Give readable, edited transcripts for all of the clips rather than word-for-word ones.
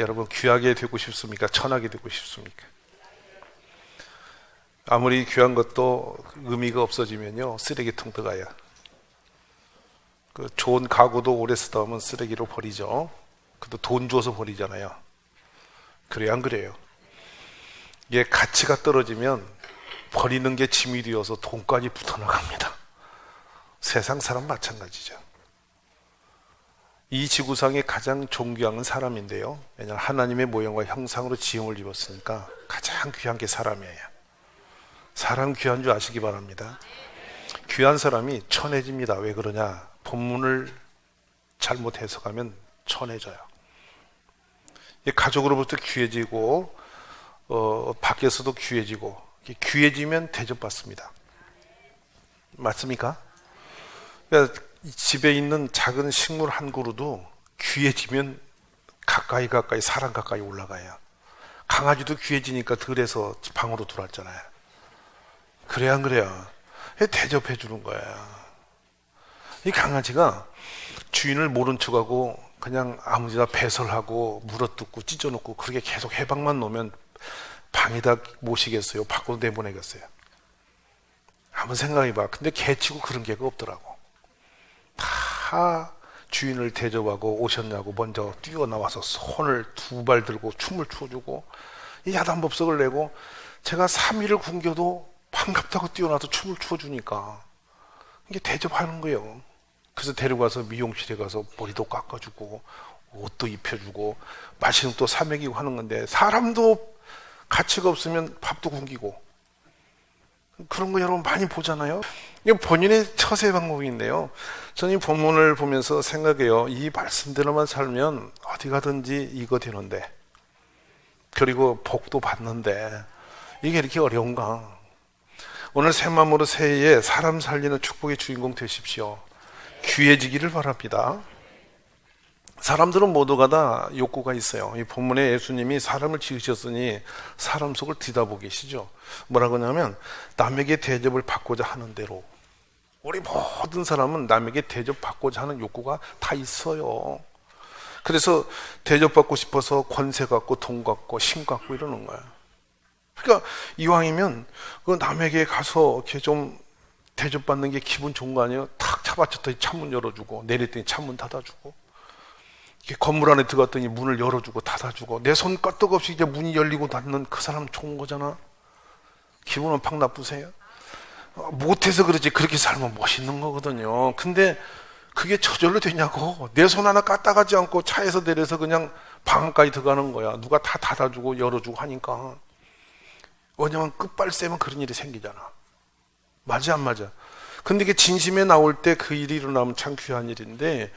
여러분 귀하게 되고 싶습니까? 천하게 되고 싶습니까? 아무리 귀한 것도 의미가 없어지면요 쓰레기통 들어가요. 그 좋은 가구도 오래 쓰다 보면 쓰레기로 버리죠. 그래도 돈 줘서 버리잖아요. 그래요, 안 그래요? 이게 가치가 떨어지면 버리는 게 짐이 되어서 돈까지 붙어나갑니다. 세상 사람 마찬가지죠. 이 지구상에 가장 존귀한 건 사람인데요, 왜냐하면 하나님의 모형과 형상으로 지음을 입었으니까 가장 귀한 게 사람이에요. 사람 귀한 줄 아시기 바랍니다. 귀한 사람이 천해집니다. 왜 그러냐? 본문을 잘못 해석하면 천해져요. 가족으로부터 귀해지고 밖에서도 귀해지고, 귀해지면 대접받습니다. 맞습니까? 그러니까 집에 있는 작은 식물 한 그루도 귀해지면 가까이 사람 가까이 올라가요. 강아지도 귀해지니까 들에서 방으로 들어왔잖아요. 그래야 안 그래요? 대접해 주는 거야. 이 강아지가 주인을 모른 척하고 그냥 아무데나 배설하고 물어뜯고 찢어놓고 그렇게 계속 해방만 놓으면 방에다 모시겠어요? 밖으로 내보내겠어요? 한번 생각해봐. 근데 개치고 그런 개가 없더라고. 다 주인을 대접하고 오셨냐고 먼저 뛰어나와서 손을 두 발 들고 춤을 춰주고 이 야단법석을 내고, 제가 3일을 굶겨도 반갑다고 뛰어나서 춤을 춰주니까 이게 대접하는 거예요. 그래서 데려가서 미용실에 가서 머리도 깎아주고 옷도 입혀주고 맛있는 또 사먹이고 하는 건데, 사람도 가치가 없으면 밥도 굶기고 그런 거 여러분 많이 보잖아요. 이게 본인의 처세 방법인데요, 저는 이 본문을 보면서 생각해요. 이 말씀대로만 살면 어디 가든지 이거 되는데, 그리고 복도 받는데 이게 이렇게 어려운가? 오늘 새 마음으로 새해에 사람 살리는 축복의 주인공 되십시오. 귀해지기를 바랍니다. 사람들은 모두가 다 욕구가 있어요. 이 본문에 예수님이 사람을 지으셨으니 사람 속을 들여다보고 계시죠. 뭐라고 하냐면 남에게 대접을 받고자 하는 대로. 우리 모든 사람은 남에게 대접받고자 하는 욕구가 다 있어요. 그래서 대접받고 싶어서 권세 갖고 돈 갖고 힘 갖고 이러는 거야. 그러니까 이왕이면 그 남에게 가서 이렇게 좀 대접받는 게 기분 좋은 거 아니에요? 탁 차받쳤더니 창문 열어주고, 내렸더니 창문 닫아주고, 이렇게 건물 안에 들어갔더니 문을 열어주고 닫아주고, 내 손 까떡없이 이제 문이 열리고 닫는 그 사람 좋은 거잖아. 기분은 팍 나쁘세요? 못해서 그러지 그렇게 살면 멋있는 거거든요. 근데 그게 저절로 되냐고. 내 손 하나 까딱하지 않고 차에서 내려서 그냥 방 안까지 들어가는 거야. 누가 다 닫아주고 열어주고 하니까. 왜냐면 끝발세면 그런 일이 생기잖아. 맞아 안 맞아? 근데 이게 진심에 나올 때 그 일이 일어나면 참 귀한 일인데,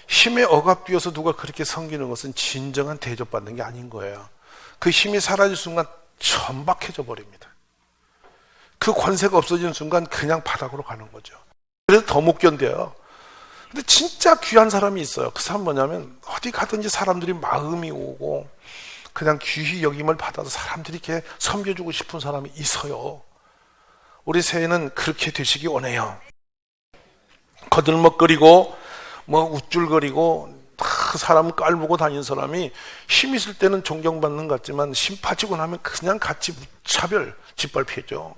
힘에 억압되어서 누가 그렇게 섬기는 것은 진정한 대접받는 게 아닌 거예요. 그 힘이 사라질 순간 천박해져 버립니다. 그 권세가 없어지는 순간 그냥 바닥으로 가는 거죠. 그래서 더 못 견뎌요. 근데 진짜 귀한 사람이 있어요. 그 사람 뭐냐면 어디 가든지 사람들이 마음이 오고 그냥 귀히 여김을 받아서 사람들이 이렇게 섬겨주고 싶은 사람이 있어요. 우리 새해는 그렇게 되시기 원해요. 거들먹거리고 우쭐거리고 사람 깔보고 다니는 사람이 힘 있을 때는 존경받는 것 같지만 힘 빠지고 나면 그냥 같이 무차별 짓밟히죠.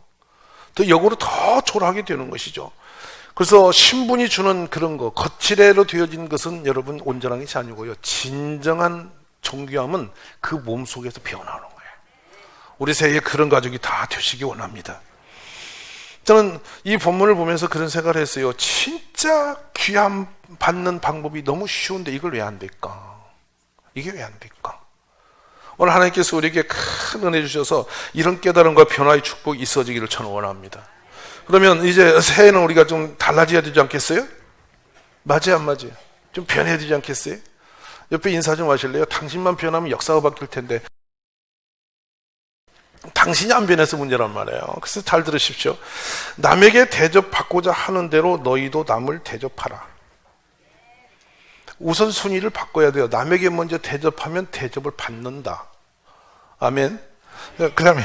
더 역으로 더 초라하게 되는 것이죠. 그래서 신분이 주는 그런 거, 거칠애로 되어진 것은 여러분 온전한 것이 아니고요, 진정한 존귀함은 그 몸속에서 배어나오는 거예요. 우리 새해에 그런 가족이 다 되시기 원합니다. 저는 이 본문을 보면서 그런 생각을 했어요. 진짜 귀함 받는 방법이 너무 쉬운데 이걸 왜 안 될까? 이게 왜 안 될까? 오늘 하나님께서 우리에게 큰 은혜 주셔서 이런 깨달음과 변화의 축복이 있어지기를 저는 원합니다. 그러면 이제 새해는 우리가 좀 달라져야 되지 않겠어요? 맞아요, 안 맞아요? 좀 변해야 되지 않겠어요? 옆에 인사 좀 하실래요? 당신만 변하면 역사가 바뀔 텐데 당신이 안 변해서 문제란 말이에요. 그래서 잘 들으십시오. 남에게 대접받고자 하는 대로 너희도 남을 대접하라. 우선순위를 바꿔야 돼요. 남에게 먼저 대접하면 대접을 받는다. 아멘. 그러면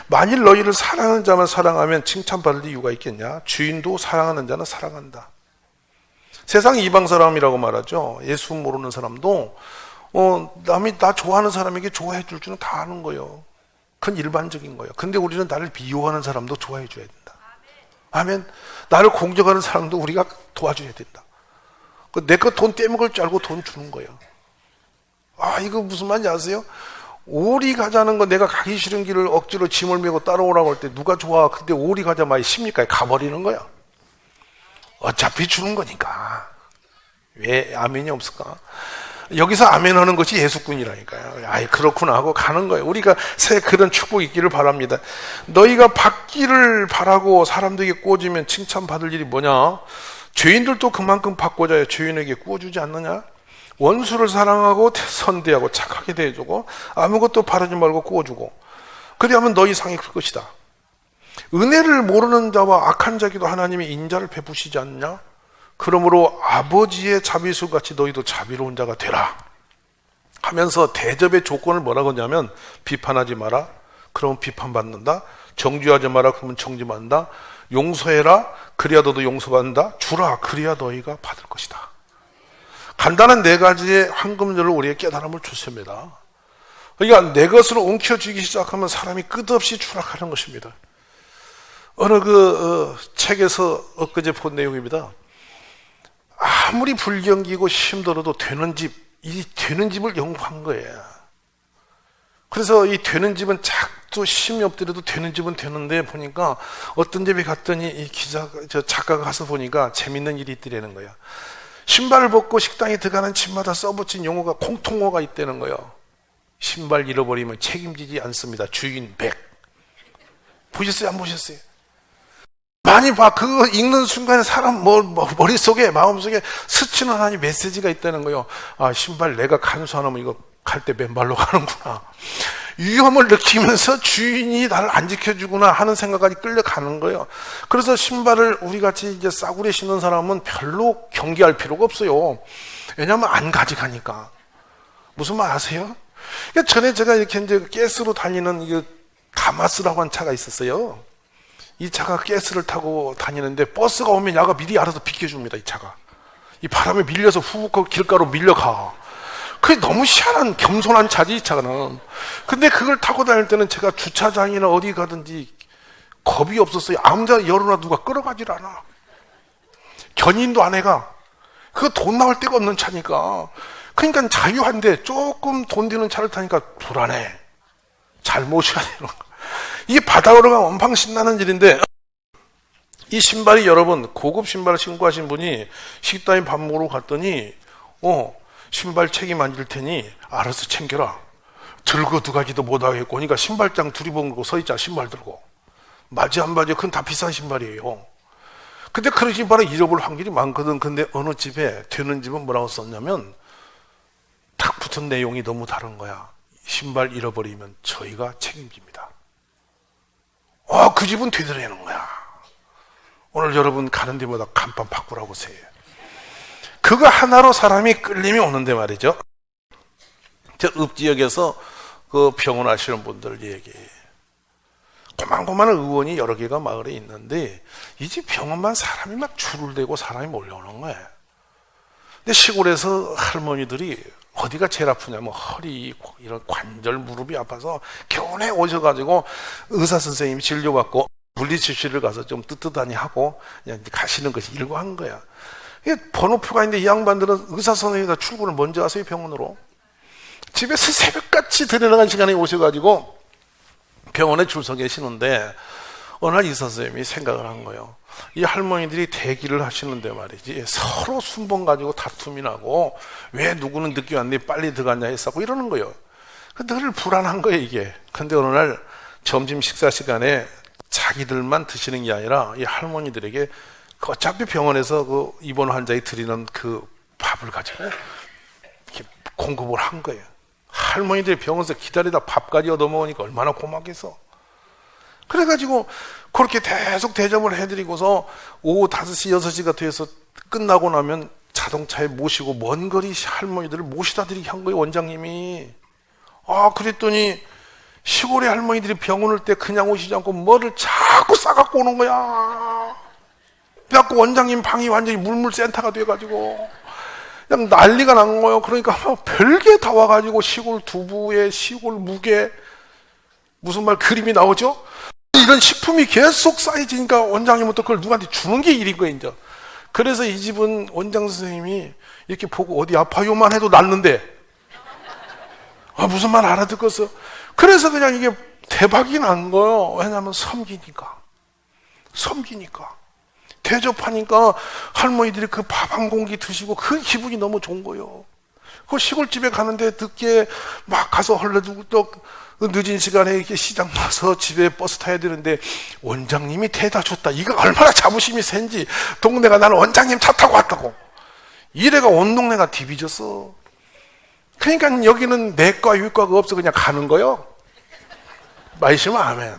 만일 너희를 사랑하는 자만 사랑하면 칭찬받을 이유가 있겠냐? 주인도 사랑하는 자는 사랑한다. 세상 이방 사람이라고 말하죠. 예수 모르는 사람도 남이 나 좋아하는 사람에게 좋아해 줄 줄은 다 아는 거예요. 그건 일반적인 거예요. 근데 우리는 나를 미워하는 사람도 좋아해 줘야 된다. 아멘. 나를 공격하는 사람도 우리가 도와줘야 된다. 내 거 돈 떼먹을 줄 알고 돈 주는 거예요. 이거 무슨 말인지 아세요? 오리 가자는 거, 내가 가기 싫은 길을 억지로 짐을 메고 따라오라고 할 때 누가 좋아? 근데 오리 가자 말이 십니까? 가버리는 거야. 어차피 주는 거니까. 왜 아멘이 없을까? 여기서 아멘 하는 것이 예수꾼이라니까요. 그렇구나 하고 가는 거예요. 우리가 새 그런 축복이 있기를 바랍니다. 너희가 받기를 바라고 사람들에게 꾸어주면 칭찬받을 일이 뭐냐? 죄인들도 그만큼 받고자 해 죄인에게 꾸어주지 않느냐? 원수를 사랑하고 선대하고 착하게 대해주고 아무것도 바라지 말고 꾸어주고 그리하면 너희 상이 클 것이다. 은혜를 모르는 자와 악한 자에게도 하나님이 인자를 베푸시지 않느냐? 그러므로 아버지의 자비술같이 너희도 자비로운 자가 되라 하면서 대접의 조건을 뭐라고 하냐면 비판하지 마라. 그러면 비판받는다. 정죄하지 마라. 그러면 정죄받는다. 용서해라. 그래야 너도 용서받는다. 주라. 그래야 너희가 받을 것이다. 간단한 네 가지의 황금절을 우리의 깨달음을 주십니다. 그러니까 내 것으로 움켜쥐기 시작하면 사람이 끝없이 추락하는 것입니다. 어느 책에서 엊그제 본 내용입니다. 아무리 불경기고 힘들어도 되는 집, 이 되는 집을 연구한 거예요. 그래서 이 되는 집은 작도 힘이 없더라도 되는 집은 되는데 보니까 어떤 집에 갔더니 이 작가가 가서 보니까 재밌는 일이 있더라는 거예요. 신발을 벗고 식당에 들어가는 집마다 써붙인 용어가 공통어가 있다는 거예요. 신발 잃어버리면 책임지지 않습니다. 주인 100. 보셨어요? 안 보셨어요? 많이 봐. 그거 읽는 순간에 사람 머릿속에 마음속에 스치는 하나님 메시지가 있다는 거예요. 신발 내가 간수 안 하면 이거 갈 때 맨발로 가는구나. 위험을 느끼면서 주인이 나를 안 지켜주구나 하는 생각까지 끌려가는 거예요. 그래서 신발을 우리 같이 이제 싸구려 신는 사람은 별로 경계할 필요가 없어요. 왜냐하면 안 가져가니까. 무슨 말 아세요? 그러니까 전에 제가 이렇게 이제 가스로 달리는 이게 가마스라고 한 차가 있었어요. 이 차가 가스를 타고 다니는데 버스가 오면 야가 미리 알아서 비켜줍니다. 이 차가. 이 바람에 밀려서 후uk 길가로 밀려가. 그게 너무 희한한 겸손한 차지 이 차는. 근데 그걸 타고 다닐 때는 제가 주차장이나 어디 가든지 겁이 없었어요. 아무데나 열어놔 누가 끌어가질 않아. 견인도 안 해가. 그거 돈 나올 데가 없는 차니까. 그러니까 자유한데 조금 돈 드는 차를 타니까 불안해. 잘 모셔야 되는 거. 이게 바닥으로 가면 엄청 신나는 일인데 이 신발이 여러분 고급 신발을 신고 하신 분이 식당에 밥 먹으러 갔더니 신발 책임 안 질 테니 알아서 챙겨라. 들고 들어가지도 못하겠고 그러니까 신발장 두리번고 서 있잖아. 신발 들고. 맞지 안 맞지? 그건 다 비싼 신발이에요. 근데 그런 신발을 잃어버릴 확률이 많거든. 근데 어느 집에 되는 집은 뭐라고 썼냐면 딱 붙은 내용이 너무 다른 거야. 신발 잃어버리면 저희가 책임집니다. 그 집은 되더라는 거야. 오늘 여러분 가는 데마다 간판 바꾸라고 세요. 그거 하나로 사람이 끌림이 오는데 말이죠. 저 읍지역에서 그 병원하시는 분들 얘기. 고만고만한 의원이 여러 개가 마을에 있는데 이 집 병원만 사람이 막 줄을 대고 사람이 몰려오는 거예요. 근데 시골에서 할머니들이 어디가 제일 아프냐면 허리, 이런 관절, 무릎이 아파서 겨우내 오셔가지고 의사 선생님이 진료받고 물리치료를 가서 좀 뜯듯하니 하고 그냥 가시는 것이 일과한 거야. 번호표가 있는데 이 양반들은 의사 선생님이 출근을 먼저 하세요. 병원으로. 집에서 새벽같이 들어나간 시간에 오셔가지고 병원에 줄 서 계시는데 어느 날 의사 선생님이 생각을 한 거예요. 이 할머니들이 대기를 하시는데 말이지 서로 순번 가지고 다툼이 나고 왜 누구는 늦게 왔니 빨리 들어갔냐 했었고 이러는 거예요. 늘 불안한 거예요 이게. 근데 어느 날 점심 식사 시간에 자기들만 드시는 게 아니라 이 할머니들에게 어차피 병원에서 그 입원 환자에 드리는 그 밥을 가지고 이렇게 공급을 한 거예요. 할머니들이 병원에서 기다리다 밥까지 얻어먹으니까 얼마나 고맙겠어. 그래가지고 그렇게 계속 대접을 해드리고서 오후 5시, 6시가 돼서 끝나고 나면 자동차에 모시고 먼 거리 할머니들을 모시다 드리게 한 거예요, 원장님이. 그랬더니 시골의 할머니들이 병원 올 때 그냥 오시지 않고 뭐를 자꾸 싸갖고 오는 거야. 그래갖고 원장님 방이 완전히 물물센터가 돼가지고 그냥 난리가 난 거예요. 그러니까 막 별게 다 와가지고 시골 두부에 시골 무게 무슨 말 그림이 나오죠? 이런 식품이 계속 쌓여지니까 원장님부터 그걸 누구한테 주는 게 일인 거예요, 이제. 그래서 이 집은 원장 선생님이 이렇게 보고 어디 아파요만 해도 낫는데 무슨 말 알아듣겠어. 그래서 그냥 이게 대박이 난 거예요. 왜냐하면 섬기니까 대접하니까 할머니들이 그 밥 한 공기 드시고 그 기분이 너무 좋은 거예요. 그 시골집에 가는데 늦게 막 가서 헐레들떡 늦은 시간에 이렇게 시장 가서 집에 버스 타야 되는데 원장님이 대다 줬다. 이거 얼마나 자부심이 센지. 동네가 나는 원장님 차 타고 왔다고. 이래가 온 동네가 뒤비졌어. 그러니까 여기는 내과 유과가 없어 그냥 가는 거요. 말씀은 아멘.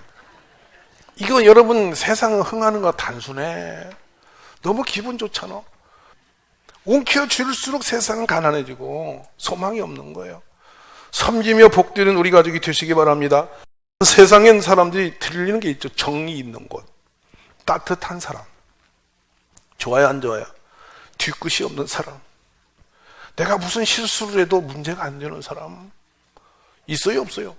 이거 여러분 세상 흥하는 거 단순해. 너무 기분 좋잖아. 움켜쥘수록 세상은 가난해지고 소망이 없는 거예요. 섬기며 복되는 우리 가족이 되시기 바랍니다. 세상엔 사람들이 들리는 게 있죠. 정이 있는 곳, 따뜻한 사람. 좋아요 안 좋아요? 뒤끝이 없는 사람. 내가 무슨 실수를 해도 문제가 안 되는 사람 있어요 없어요?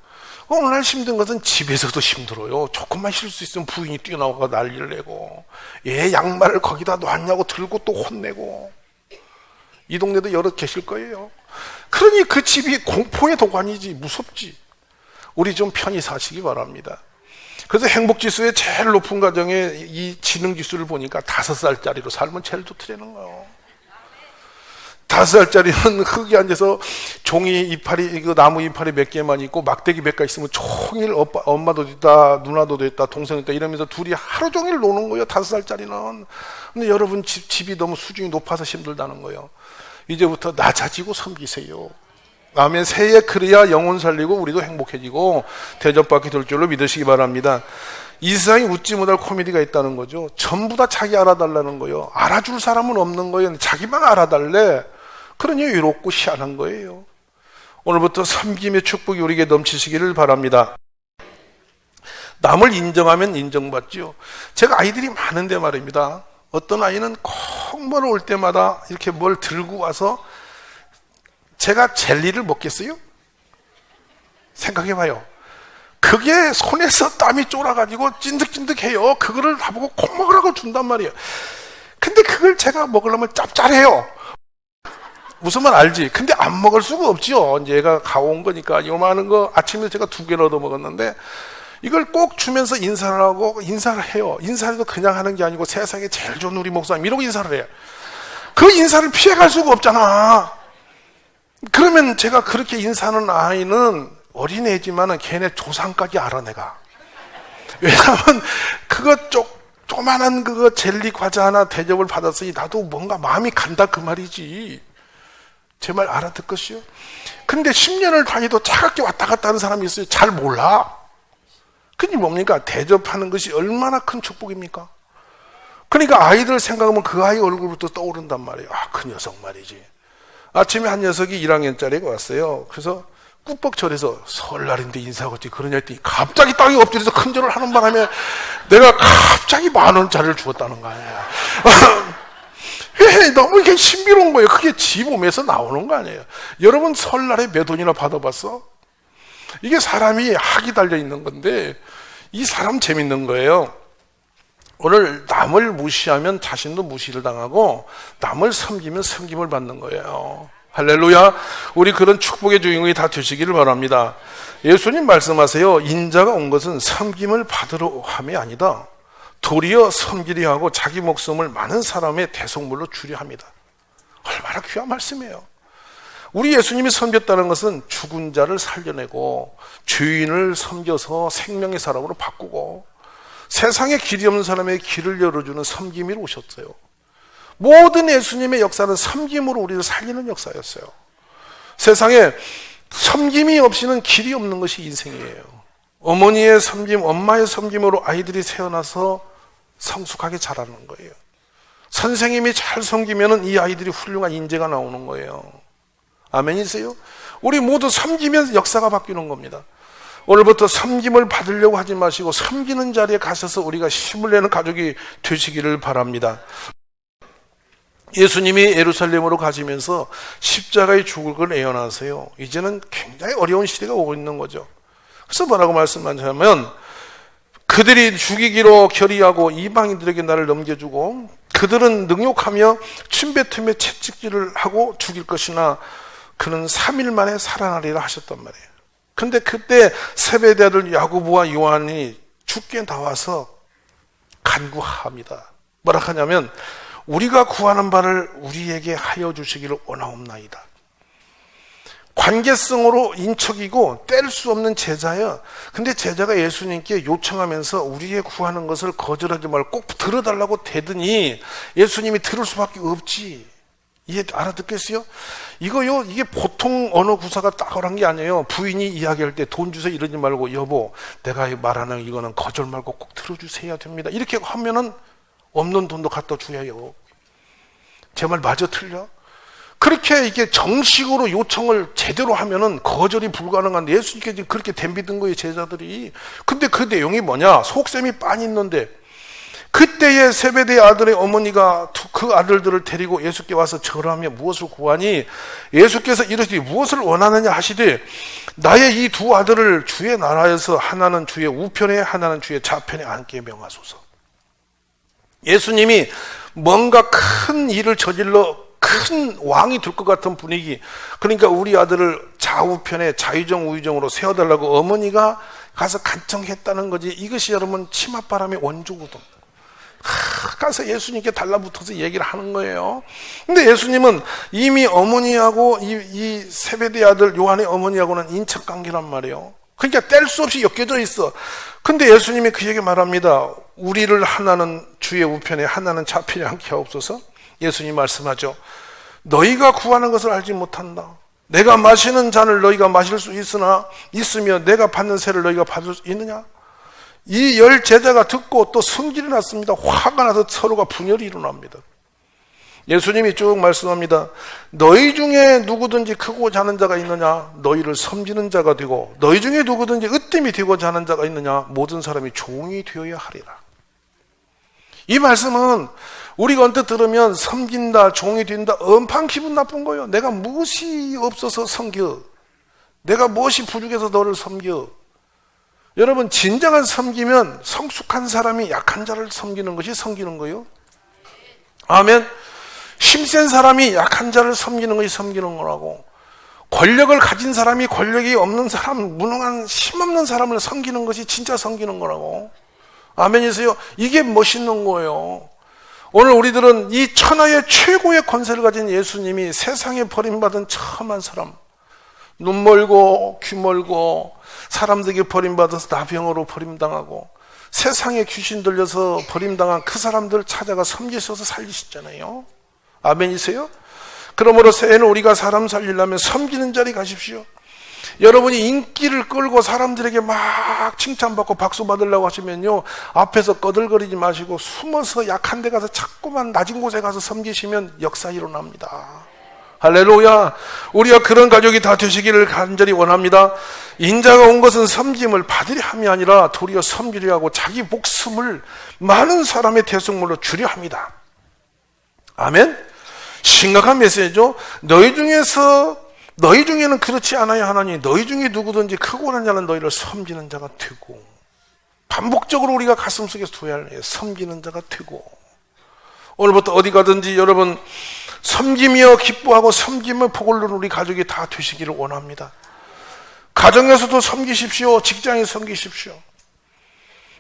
오늘 힘든 것은 집에서도 힘들어요. 조금만 실수 있으면 부인이 뛰어나와서 난리를 내고 얘 양말을 거기다 놨냐고 들고 또 혼내고. 이 동네도 여러 계실 거예요. 그러니 그 집이 공포의 도가니지 무섭지. 우리 좀 편히 사시기 바랍니다. 그래서 행복지수의 제일 높은 가정의 이 지능지수를 보니까 5살짜리로 살면 제일 좋더라는 거예요. 5살짜리는 흙에 앉아서 종이 이파리, 나무 이파리 몇 개만 있고 막대기 몇 개 있으면 종일 엄마도 있다, 누나도 있다, 동생도 있다 이러면서 둘이 하루 종일 노는 거예요. 5살짜리는. 근데 여러분 집이 너무 수준이 높아서 힘들다는 거예요. 이제부터 낮아지고 섬기세요. 아멘. 새해 그래야 영혼 살리고 우리도 행복해지고 대접받게 될 줄로 믿으시기 바랍니다. 이 세상에 웃지 못할 코미디가 있다는 거죠. 전부 다 자기 알아달라는 거예요. 알아줄 사람은 없는 거예요. 자기만 알아달래. 그러니 외롭고 희한한 거예요. 오늘부터 섬김의 축복이 우리에게 넘치시기를 바랍니다. 남을 인정하면 인정받죠. 제가 아이들이 많은데 말입니다. 어떤 아이는 꼭 뭐를 올 때마다 이렇게 뭘 들고 와서 제가 젤리를 먹겠어요? 생각해봐요. 그게 손에서 땀이 쫄아가지고 찐득찐득해요. 그거를 나보고 꼭 먹으라고 준단 말이에요. 근데 그걸 제가 먹으려면 짭짤해요. 무슨 말 알지? 근데 안 먹을 수가 없지요. 이제 얘가 가온 거니까. 요만한 거 아침에 제가 2개를 얻어 먹었는데 이걸 꼭 주면서 인사를 하고 인사를 해요. 인사도 그냥 하는 게 아니고 세상에 제일 좋은 우리 목사님 이러고 인사를 해요. 그 인사를 피해갈 수가 없잖아. 그러면 제가 그렇게 인사하는 아이는 어린애지만은 걔네 조상까지 알아 내가. 왜냐하면 그거 조그만한 그거 젤리 과자 하나 대접을 받았으니 나도 뭔가 마음이 간다 그 말이지. 제 말 알아듣겠어요? 근데 10년을 다니도 차갑게 왔다 갔다 하는 사람이 있어요. 잘 몰라. 그게 뭡니까? 대접하는 것이 얼마나 큰 축복입니까? 그러니까 아이들 생각하면 그 아이 얼굴부터 떠오른단 말이에요. 그 녀석 말이지. 아침에 한 녀석이 1학년짜리가 왔어요. 그래서 꾹뻑절해서 설날인데 인사하고 그러냐 했더니 갑자기 땅에 엎드려서 큰절을 하는 바람에 내가 갑자기 10,000원짜리를 주었다는 거 아니에요. 너무 이게 신비로운 거예요. 그게 지 몸에서 나오는 거 아니에요. 여러분 설날에 몇 원이나 받아봤어? 이게 사람이 학이 달려있는 건데 이 사람 재밌는 거예요. 오늘 남을 무시하면 자신도 무시를 당하고 남을 섬기면 섬김을 받는 거예요. 할렐루야. 우리 그런 축복의 주인공이 다 되시기를 바랍니다. 예수님 말씀하세요. 인자가 온 것은 섬김을 받으러 함이 아니다. 도리어 섬기려 하고 자기 목숨을 많은 사람의 대속물로 주려 합니다. 얼마나 귀한 말씀이에요. 우리 예수님이 섬겼다는 것은 죽은 자를 살려내고 죄인을 섬겨서 생명의 사람으로 바꾸고 세상에 길이 없는 사람의 길을 열어주는 섬김으로 오셨어요. 모든 예수님의 역사는 섬김으로 우리를 살리는 역사였어요. 세상에 섬김이 없이는 길이 없는 것이 인생이에요. 어머니의 섬김, 엄마의 섬김으로 아이들이 태어나서 성숙하게 자라는 거예요. 선생님이 잘 섬기면 이 아이들이 훌륭한 인재가 나오는 거예요. 아멘이세요? 우리 모두 섬기면 역사가 바뀌는 겁니다. 오늘부터 섬김을 받으려고 하지 마시고 섬기는 자리에 가셔서 우리가 힘을 내는 가족이 되시기를 바랍니다. 예수님이 예루살렘으로 가시면서 십자가에 죽을 걸 예언하세요. 이제는 굉장히 어려운 시대가 오고 있는 거죠. 그래서 뭐라고 말씀하냐면 그들이 죽이기로 결의하고 이방인들에게 나를 넘겨주고 그들은 능욕하며 침뱉으며 채찍질을 하고 죽일 것이나 그는 3일 만에 살아나리라 하셨단 말이에요. 근데 그때 세베대 아들 야고보와 요한이 죽게 나와서 간구합니다. 뭐라 하냐면 우리가 구하는 바를 우리에게 하여 주시기를 원하옵나이다. 관계성으로 인척이고 뗄 수 없는 제자예요. 근데 제자가 예수님께 요청하면서 우리의 구하는 것을 거절하지 말고 꼭 들어달라고 대더니 예수님이 들을 수밖에 없지. 이해 알아듣겠어요? 이거요, 이게 보통 언어 구사가 딱한 게 아니에요. 부인이 이야기할 때 돈 주세요 이러지 말고 여보, 내가 말하는 이거는 거절 말고 꼭 들어주셔야 됩니다. 이렇게 하면은 없는 돈도 갖다 줘야요. 제 말 맞아 틀려? 그렇게 이게 정식으로 요청을 제대로 하면은 거절이 불가능한데 예수님께 지금 그렇게 덤비든 거예요, 제자들이. 근데 그 내용이 뭐냐? 속셈이 빤히 있는데 그때에 세베대의 아들의 어머니가 그 아들들을 데리고 예수께 와서 절하며 무엇을 구하니 예수께서 이르시되 무엇을 원하느냐 하시되 나의 이 두 아들을 주의 나라에서 하나는 주의 우편에 하나는 주의 좌편에 앉게 명하소서. 예수님이 뭔가 큰 일을 저질러 큰 왕이 될 것 같은 분위기, 그러니까 우리 아들을 좌우편에 자유정 우유정으로 세워달라고 어머니가 가서 간청했다는 거지. 이것이 여러분 치맛바람의 원조거든. 가서 예수님께 달라붙어서 얘기를 하는 거예요. 근데 예수님은 이미 어머니하고 이 세베대 아들 요한의 어머니하고는 인척관계란 말이에요. 그러니까 뗄 수 없이 엮여져 있어. 근데 예수님이 그에게 말합니다. 우리를 하나는 주의 우편에 하나는 좌편에 앉게 하옵소서. 예수님 말씀하죠. 너희가 구하는 것을 알지 못한다. 내가 마시는 잔을 너희가 마실 수 있으며 내가 받는 세를 너희가 받을 수 있느냐? 이 열 제자가 듣고 또 성질이 났습니다. 화가 나서 서로가 분열이 일어납니다. 예수님이 쭉 말씀합니다. 너희 중에 누구든지 크고자 하는 자가 있느냐? 너희를 섬기는 자가 되고 너희 중에 누구든지 으뜸이 되고자 하는 자가 있느냐? 모든 사람이 종이 되어야 하리라. 이 말씀은 우리가 언뜻 들으면 섬긴다, 종이 된다, 엄청 기분 나쁜 거예요. 내가 무엇이 없어서 섬겨? 내가 무엇이 부족해서 너를 섬겨? 여러분, 진정한 섬기면 성숙한 사람이 약한 자를 섬기는 것이 섬기는 거예요. 아멘. 힘센 사람이 약한 자를 섬기는 것이 섬기는 거라고. 권력을 가진 사람이 권력이 없는 사람, 무능한 힘없는 사람을 섬기는 것이 진짜 섬기는 거라고. 아멘이세요? 이게 멋있는 거예요. 오늘 우리들은 이 천하의 최고의 권세를 가진 예수님이 세상에 버림받은 첨한 사람, 눈 멀고 귀 멀고 사람들에게 버림받아서 나병으로 버림당하고 세상에 귀신 들려서 버림당한 그 사람들 찾아가 섬기셔서 살리시잖아요. 아멘이세요? 그러므로 새해는 우리가 사람 살리려면 섬기는 자리 가십시오. 여러분이 인기를 끌고 사람들에게 막 칭찬받고 박수 받으려고 하시면요, 앞에서 꺼들거리지 마시고 숨어서 약한 데 가서 자꾸만 낮은 곳에 가서 섬기시면 역사 일어납니다. 할렐루야. 우리가 그런 가족이 다 되시기를 간절히 원합니다. 인자가 온 것은 섬김을 받으려 함이 아니라 도리어 섬기려 하고 자기 목숨을 많은 사람의 대속물로 주려 합니다. 아멘. 심각한 메시지죠. 너희 중에는 그렇지 않아야 하나니 너희 중에 누구든지 크고 난 자는 너희를 섬기는 자가 되고, 반복적으로 우리가 가슴속에 둬야 할 섬기는 자가 되고, 오늘부터 어디 가든지 여러분 섬기며 기뻐하고 섬기며 복을 누는 우리 가족이 다 되시기를 원합니다. 가정에서도 섬기십시오. 직장에 섬기십시오.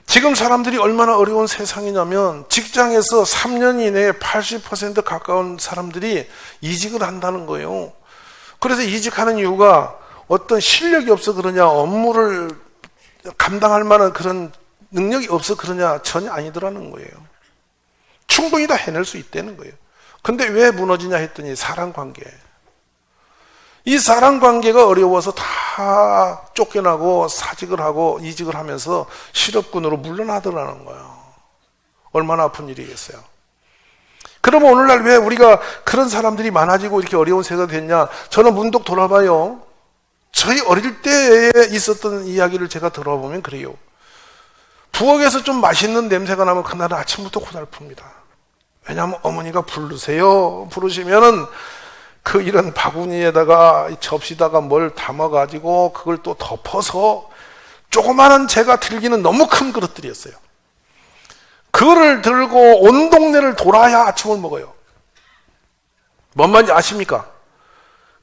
지금 사람들이 얼마나 어려운 세상이냐면 직장에서 3년 이내에 80% 가까운 사람들이 이직을 한다는 거예요. 그래서 이직하는 이유가 어떤 실력이 없어 그러냐, 업무를 감당할 만한 그런 능력이 없어 그러냐, 전혀 아니더라는 거예요. 충분히 다 해낼 수 있다는 거예요. 근데 왜 무너지냐 했더니 사랑관계. 이 사랑관계가 어려워서 다 쫓겨나고 사직을 하고 이직을 하면서 실업군으로 물러나더라는 거예요. 얼마나 아픈 일이겠어요. 그러면 오늘날 왜 우리가 그런 사람들이 많아지고 이렇게 어려운 세대가 됐냐? 저는 문득 돌아봐요. 저희 어릴 때에 있었던 이야기를 제가 들어보면 그래요. 부엌에서 좀 맛있는 냄새가 나면 그날은 아침부터 고달픕니다. 왜냐하면 어머니가 부르시면은 그 이런 바구니에다가 접시다가 뭘 담아가지고 그걸 또 덮어서 조그마한 제가 들기는 너무 큰 그릇들이었어요. 그거를 들고 온 동네를 돌아야 아침을 먹어요. 뭔 말인지 아십니까?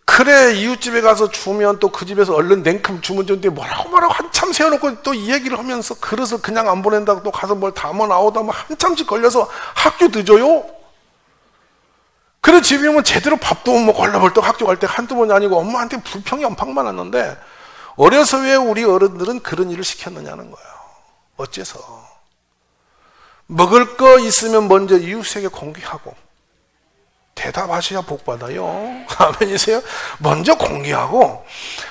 그래, 이웃집에 가서 주면 또 그 집에서 얼른 냉큼 주문 줬는데 뭐라고 한참 세워놓고 또 이 얘기를 하면서 그릇을 그냥 안 보낸다고 또 가서 뭘 담아 나오다 뭐 한참씩 걸려서 학교 늦어요. 그래, 집에 오면 제대로 밥도 못 먹고 헐레벌떡 학교 갈 때 한두 번이 아니고 엄마한테 불평이 엄청 많았는데 어려서 왜 우리 어른들은 그런 일을 시켰느냐는 거예요. 어째서? 먹을 거 있으면 먼저 이웃에게 공개하고 대답하셔야 복받아요. 아멘이세요? 먼저 공개하고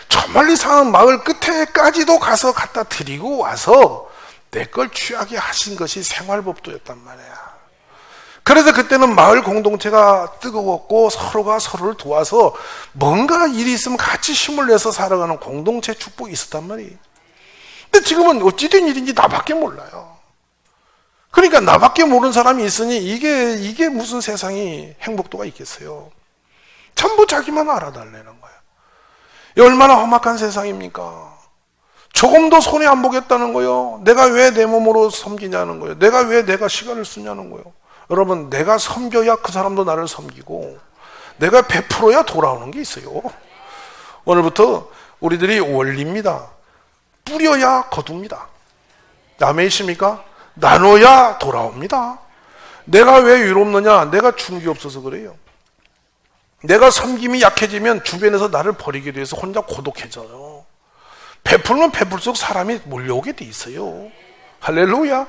저 멀리 사는 마을 끝에까지도 가서 갖다 드리고 와서 내 걸 취하게 하신 것이 생활법도였단 말이야. 그래서 그때는 마을 공동체가 뜨거웠고 서로가 서로를 도와서 뭔가 일이 있으면 같이 힘을 내서 살아가는 공동체 축복이 있었단 말이에요. 근데 지금은 어찌된 일인지 나밖에 몰라요. 그러니까 나밖에 모르는 사람이 있으니 이게 무슨 세상이 행복도가 있겠어요. 전부 자기만 알아달라는 거예요. 이 얼마나 험악한 세상입니까? 조금도 손해 안 보겠다는 거예요. 내가 왜 내 몸으로 섬기냐는 거예요. 내가 왜 내가 시간을 쓰냐는 거예요. 여러분, 내가 섬겨야 그 사람도 나를 섬기고 내가 베풀어야 돌아오는 게 있어요. 오늘부터 우리들이 원리입니다. 뿌려야 거둡니다. 아멘이십니까? 나눠야 돌아옵니다. 내가 왜 위롭느냐? 내가 준 게 없어서 그래요. 내가 섬김이 약해지면 주변에서 나를 버리게 돼서 혼자 고독해져요. 베풀면 베풀수록 사람이 몰려오게 돼 있어요. 할렐루야.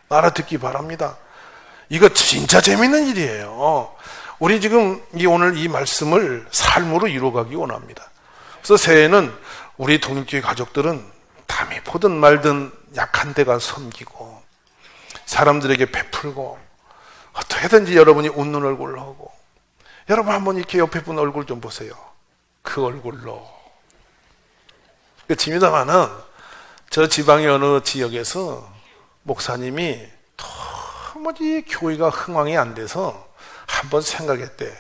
알아듣기 바랍니다. 이거 진짜 재밌는 일이에요. 우리 지금 오늘 이 말씀을 삶으로 이루어가기 원합니다. 그래서 새해에는 우리 독립교회 가족들은 담이 보든 말든 약한 데가 섬기고 사람들에게 베풀고 어떻게든지 여러분이 웃는 얼굴을 하고 여러분 한번 이렇게 옆에 분 얼굴 좀 보세요. 그 얼굴로. 집니다마는 저 지방의 어느 지역에서 목사님이 도무지 교회가 흥황이 안 돼서 한번 생각했대.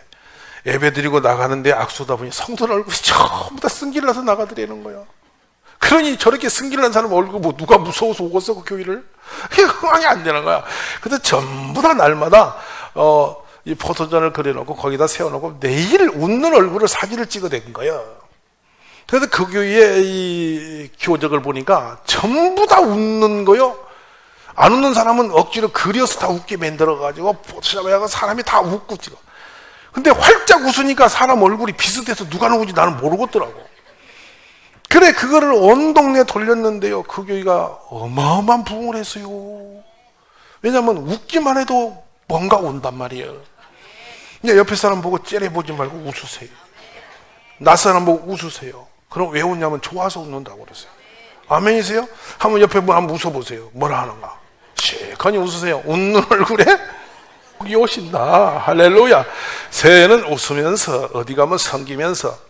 예배 드리고 나가는데 악수다 보니 성도들 얼굴이 전부 다 승기를 나서 나가더라는 거야. 그러니 저렇게 승기를 난 사람 얼굴 뭐 누가 무서워서 오겠어 그 교회를? 그게 흥황이 안 되는 거야. 그래서 전부 다 날마다 이 포토존을 그려놓고 거기다 세워놓고 매일 웃는 얼굴을 사진을 찍어댄 거야. 그래서 그 교회의 이 교적을 보니까 전부 다 웃는 거요. 안 웃는 사람은 억지로 그려서 다 웃게 만들어가지고 포토샵에다가 사람이 다 웃고 찍어. 근데 활짝 웃으니까 사람 얼굴이 비슷해서 누가 누군지 나는 모르겠더라고. 그래, 그거를 온 동네에 돌렸는데요. 그 교회가 어마어마한 부흥을 했어요. 왜냐면 웃기만 해도 뭔가 온단 말이에요. 그냥 옆에 사람 보고 째려보지 말고 웃으세요. 낯사람 보고 웃으세요. 그럼 왜 웃냐면 좋아서 웃는다고 그랬어요. 아멘이세요? 한번 옆에 분 한번 웃어보세요. 뭐라 하는가? 시커니 웃으세요. 웃는 얼굴에 복이 오신다. 할렐루야. 새해는 웃으면서 어디 가면 섬기면서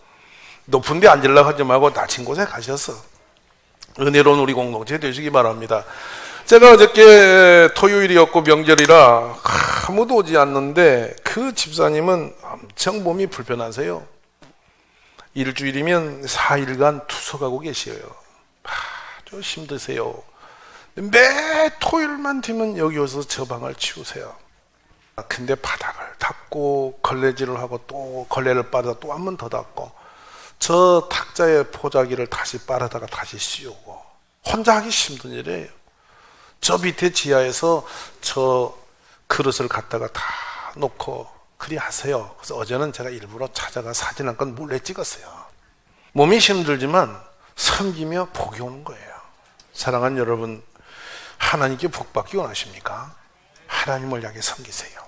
높은 데 앉으려고 하지 말고 낮은 곳에 가셔서 은혜로운 우리 공동체 되시기 바랍니다. 제가 어저께 토요일이었고 명절이라 아무도 오지 않는데 그 집사님은 엄청 몸이 불편하세요. 일주일이면 4일간 투석하고 계셔요. 아주 힘드세요. 매 토요일만 되면 여기 와서 저 방을 치우세요. 근데 바닥을 닦고 걸레질을 하고 또 걸레를 빨아다 또 한 번 더 닦고 저 탁자의 포자기를 다시 빨아다가 다시 씌우고 혼자 하기 힘든 일이에요. 저 밑에 지하에서 저 그릇을 갖다가 다 놓고 그리 하세요. 그래서 어제는 제가 일부러 찾아가 사진 한 건 몰래 찍었어요. 몸이 힘들지만 섬기며 복이 오는 거예요. 사랑하는 여러분, 하나님께 복 받기 원하십니까? 하나님을 향해 섬기세요.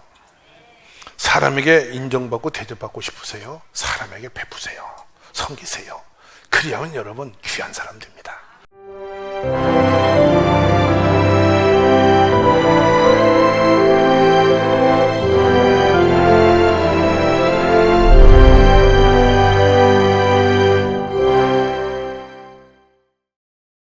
사람에게 인정받고 대접받고 싶으세요? 사람에게 베푸세요. 섬기세요. 그리하면 여러분 귀한 사람 됩니다.